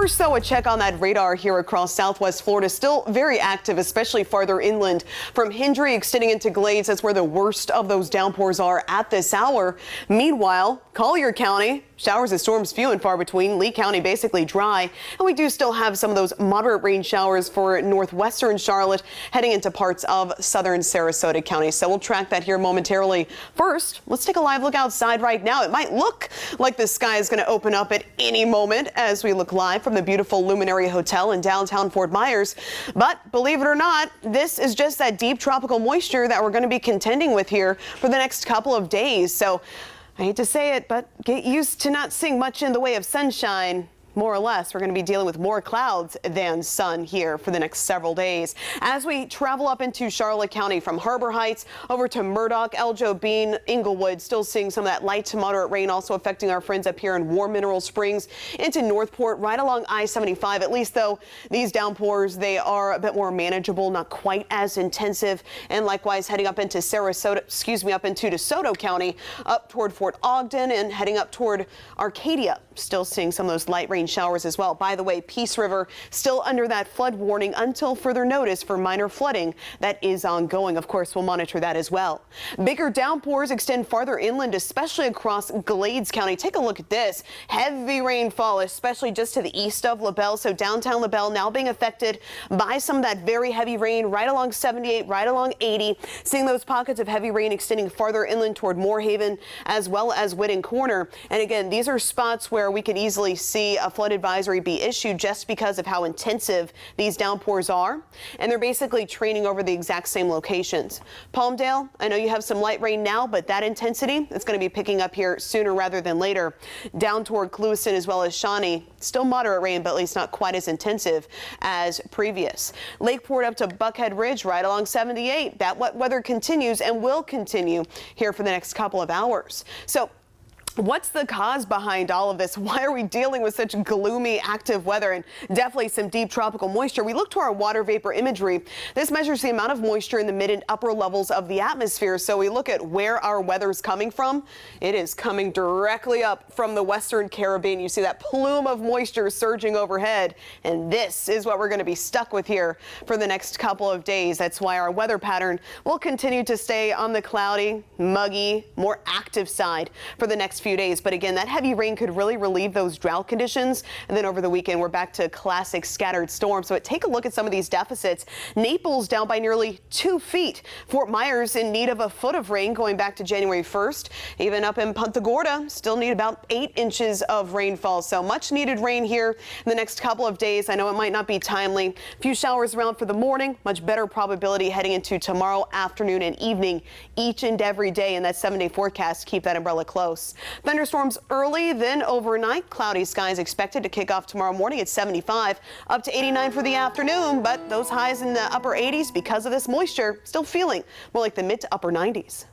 First, though, a check on that radar here across southwest Florida. Still very active, especially farther inland. From Hendry extending into Glades, that's where the worst of those downpours are at this hour. Meanwhile, Collier County, showers and storms few and far between. Lee County basically dry. And we do still have some of those moderate rain showers for northwestern Charlotte heading into parts of southern Sarasota County. So we'll track that here momentarily. First, let's take a live look outside right now. It might look like the sky is going to open up at any moment as we look live from the beautiful Luminary Hotel in downtown Fort Myers. But believe it or not, this is just that deep tropical moisture that we're going to be contending with here for the next couple of days. So I hate to say it, but get used to not seeing much in the way of sunshine. More or less, we're going to be dealing with more clouds than sun here for the next several days. As we travel up into Charlotte County from Harbor Heights over to Murdoch, Eljo, Bean, Inglewood, still seeing some of that light to moderate rain also affecting our friends up here in War Mineral Springs into Northport right along I-75. At least, though, these downpours, they are a bit more manageable, not quite as intensive. And likewise, heading up into up into DeSoto County, up toward Fort Ogden and heading up toward Arcadia. Still seeing some of those light rain showers as well. By the way, Peace River still under that flood warning until further notice for minor flooding that is ongoing. Of course, we'll monitor that as well. Bigger downpours extend farther inland, especially across Glades County. Take a look at this. Heavy rainfall, especially just to the east of LaBelle. So downtown LaBelle now being affected by some of that very heavy rain right along 78, right along 80. Seeing those pockets of heavy rain extending farther inland toward Moorhaven as well as Whitting Corner. And again, these are spots where we could easily see a flood advisory be issued just because of how intensive these downpours are. And they're basically training over the exact same locations. Palmdale, I know you have some light rain now, but that intensity is going to be picking up here sooner rather than later. Down toward Clewiston as well as Shawnee, still moderate rain, but at least not quite as intensive as previous. Lakeport up to Buckhead Ridge right along 78. That wet weather continues and will continue here for the next couple of hours. So what's the cause behind all of this? Why are we dealing with such gloomy, active weather and definitely some deep tropical moisture? We look to our water vapor imagery. This measures the amount of moisture in the mid and upper levels of the atmosphere. So we look at where our weather is coming from. It is coming directly up from the Western Caribbean. You see that plume of moisture surging overhead. And this is what we're going to be stuck with here for the next couple of days. That's why our weather pattern will continue to stay on the cloudy, muggy, more active side for the next few days. But again, that heavy rain could really relieve those drought conditions. And then over the weekend, we're back to classic scattered storms. So take a look at some of these deficits. Naples down by nearly 2 feet. Fort Myers in need of a foot of rain going back to January 1st. Even up in Punta Gorda, still need about 8 inches of rainfall. So much needed rain here in the next couple of days. I know it might not be timely. A few showers around for the morning. Much better probability heading into tomorrow afternoon and evening each and every day in that 7-day forecast. Keep that umbrella close. Thunderstorms early, then overnight. Cloudy skies expected to kick off tomorrow morning at 75, up to 89 for the afternoon. But those highs in the upper 80s because of this moisture, still feeling more like the mid to upper 90s.